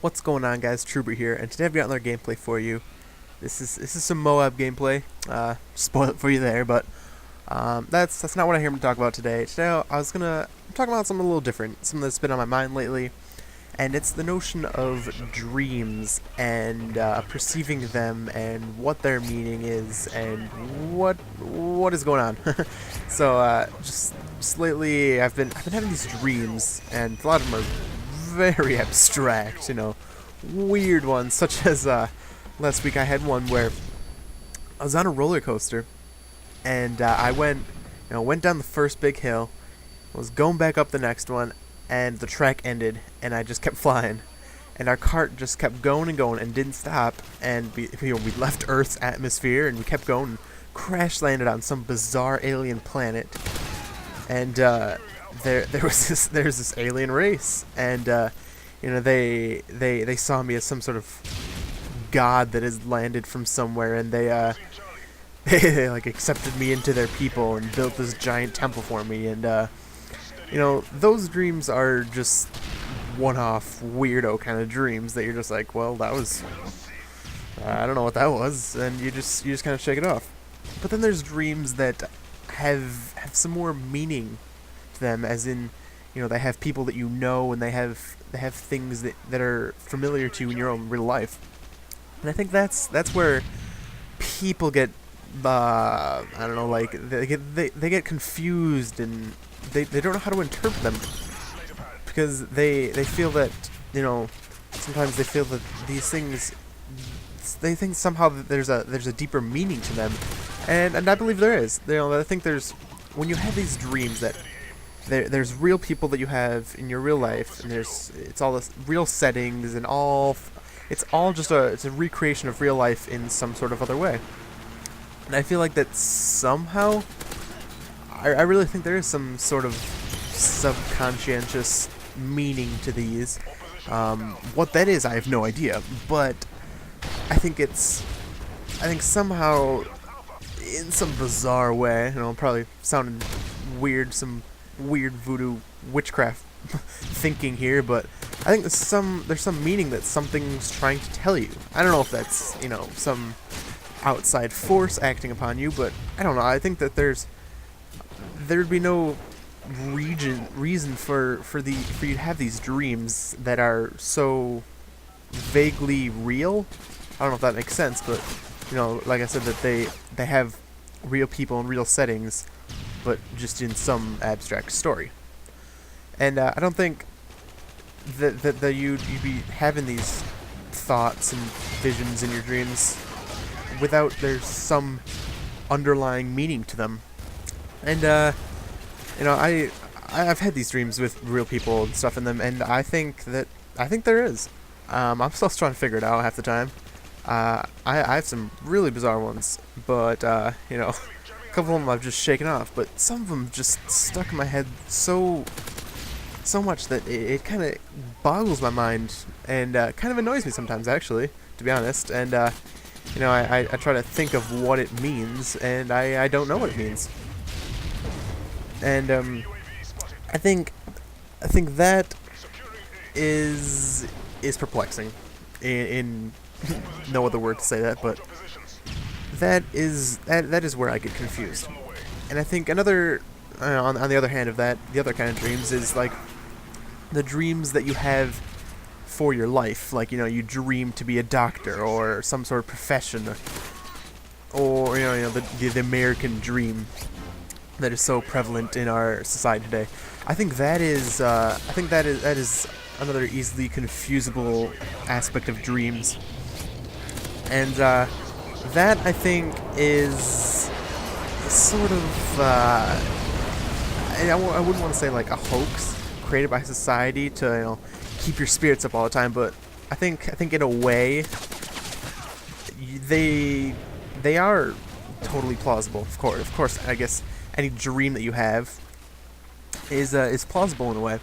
What's going on, guys? Trubrit here, and today I've got another gameplay for you. This is some M.O.A.B gameplay. Spoil it for you there, but that's not what I'm here to talk about today. Today I was gonna talk about something a little different, something that's been on my mind lately, and it's the notion of dreams and perceiving them and what their meaning is and what is going on. So just lately I've been having these dreams, and a lot of them are very abstract, weird ones, such as last week I had one where I was on a roller coaster, and I went down the first big hill, was going back up the next one, and the track ended, and I just kept flying, and our cart just kept going and going and didn't stop, and we left Earth's atmosphere, and we kept going, and crash landed on some bizarre alien planet, and there's this alien race, and they saw me as some sort of god that has landed from somewhere, and they like accepted me into their people and built this giant temple for me, and those dreams are just one-off weirdo kind of dreams that you're just like, well, that was I don't know what that was, and you just kind of shake it off. But then there's dreams that have some more meaning to them, as in, they have people that and they have things that are familiar to you in your own real life. And I think that's where people get I don't know, like they get confused, and they don't know how to interpret them, because they feel that sometimes they feel that these things, they think somehow that there's a deeper meaning to them, and I believe there is. I think there's, when you have these dreams, that there's real people that you have in your real life, and it's all this real settings, and it's all just it's a recreation of real life in some sort of other way. And I feel like that somehow, I really think there is some sort of subconscious meaning to these. What that is, I have no idea, but I think somehow, in some bizarre way, probably sounding weird, some weird voodoo witchcraft thinking here, but I think there's some meaning that something's trying to tell you. I don't know if that's some outside force acting upon you, but I don't know. I think that there'd be no reason for you to have these dreams that are so vaguely real. I don't know if that makes sense, but like I said, that they have real people in real settings, but just in some abstract story. And I don't think that you'd be having these thoughts and visions in your dreams without there's some underlying meaning to them. And I've had these dreams with real people and stuff in them, and I think there is. I'm still trying to figure it out half the time. I have some really bizarre ones, but a couple of them I've just shaken off, but some of them just stuck in my head so much that it kind of boggles my mind, and kind of annoys me sometimes, actually, to be honest. And I try to think of what it means, and I don't know what it means. And I think that is perplexing, in no other word to say that, but that is where I get confused. And I think another, on the other hand of that, the other kind of dreams is like the dreams that you have for your life, like you dream to be a doctor or some sort of profession, or the American dream that is so prevalent in our society today. I think that is another easily confusable aspect of dreams, and that I think is sort of I wouldn't want to say like a hoax created by society to keep your spirits up all the time, but I think in a way they are totally plausible. Of course, I guess any dream that you have is plausible in a way.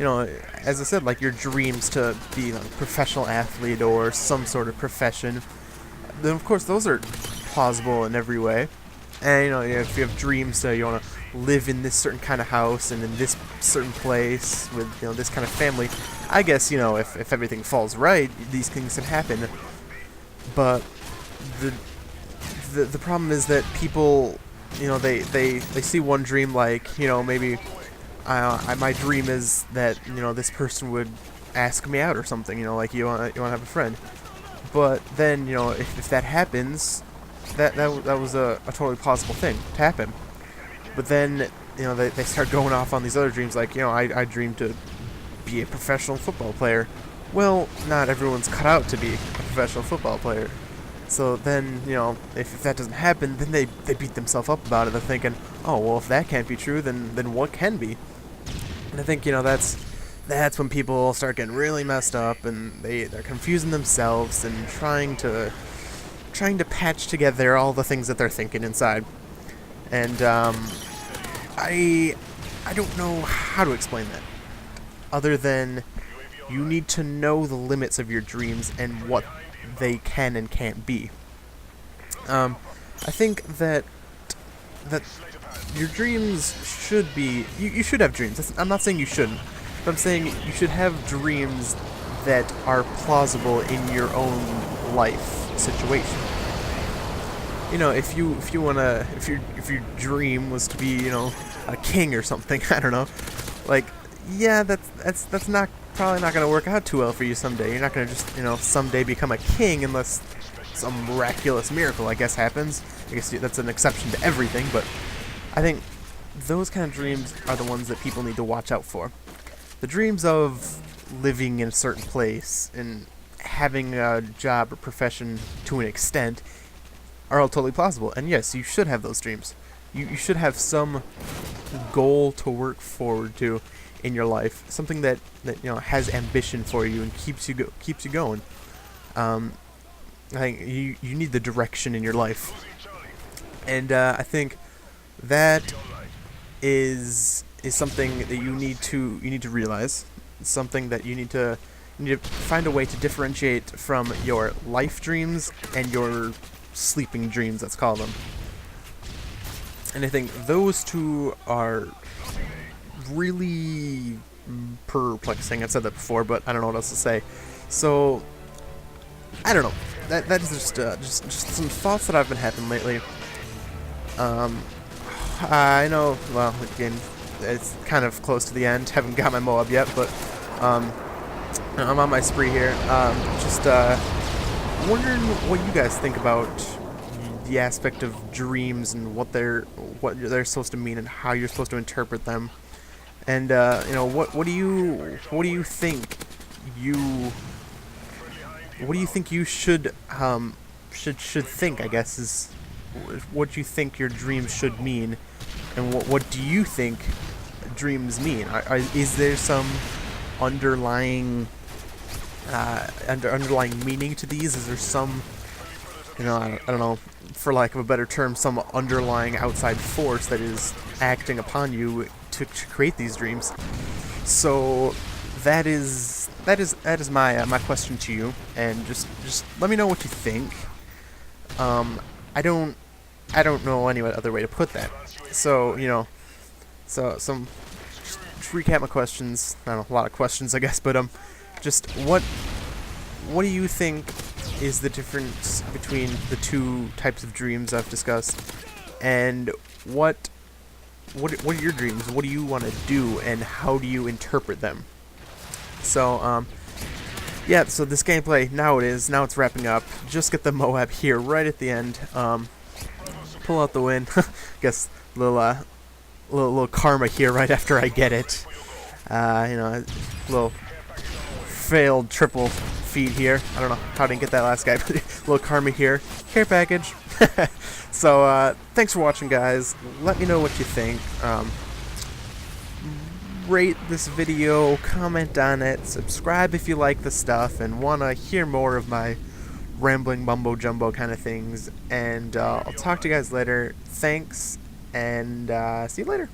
As I said, like your dreams to be a professional athlete or some sort of profession, then of course those are plausible in every way. And if you have dreams to you want to live in this certain kind of house and in this certain place with, you know, this kind of family. I guess, you know, if everything falls right, these things can happen. But the problem is that people, you know, they see one dream, like, you know, maybe my dream is that, you know, this person would ask me out or something, you know, like, you want to have a friend. But then, you know, if that happens, that was a totally possible thing to happen. But then, you know, they start going off on these other dreams, like, you know, I dream to be a professional football player. Well, not everyone's cut out to be a professional football player. So then, you know, if that doesn't happen, then they beat themselves up about it. They're thinking, oh, well, if that can't be true, then what can be? And I think, you know, that's when people start getting really messed up, and they're confusing themselves and trying to patch together all the things that they're thinking inside. And I don't know how to explain that, other than you need to know the limits of your dreams and what they can and can't be. I think that your dreams should be... You should have dreams. I'm not saying you shouldn't, but I'm saying you should have dreams that are plausible in your own life situation. You know, if your dream was to be, you know, a king or something, I don't know, like, yeah, that's not probably not gonna work out too well for you someday. You're not gonna just, you know, someday become a king unless some miraculous miracle, I guess, happens. I guess that's an exception to everything, but I think those kind of dreams are the ones that people need to watch out for. The dreams of living in a certain place and having a job or profession to an extent are all totally plausible. And yes, you should have those dreams. You should have some goal to work forward to in your life, something that you know has ambition for you and keeps you going. I think you need the direction in your life, and I think that is something that you need to realize. It's something that you need to find a way to differentiate from your life dreams and your sleeping dreams, let's call them. And I think those two are really perplexing. I've said that before, but I don't know what else to say. So I don't know. That is just some thoughts that I've been having lately. I know. Well, again, it's kind of close to the end. Haven't got my M.O.A.B yet, but I'm on my spree here. Just wondering what you guys think about the aspect of dreams and what they're supposed to mean and how you're supposed to interpret them. And you know, what do you think you should think, I guess, is what you think your dreams should mean, and what do you think dreams mean? Is there some underlying meaning to these? Is there some, you know, I don't know, for lack of a better term, some underlying outside force that is acting upon you to create these dreams? So that is my question to you, and just let me know what you think. I don't know any other way to put that. So, you know, just recap my questions. I don't know, a lot of questions, I guess, but just what do you think is the difference between the two types of dreams I've discussed, and what are your dreams? What do you want to do, and how do you interpret them? So, yeah, so this gameplay, now it's wrapping up. Just get the M.O.A.B here right at the end. Pull out the win. Guess little karma here right after I get it. You know, little failed triple feed here. I don't know how I didn't get that last guy, but little karma here. Care package. So, thanks for watching, guys. Let me know what you think. Rate this video, comment on it, subscribe if you like the stuff and want to hear more of my rambling mumbo jumbo kind of things. And I'll talk to you guys later. Thanks, and see you later.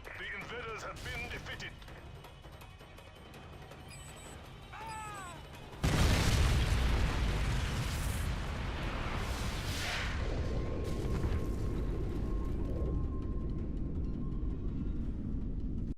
The invaders have been defeated.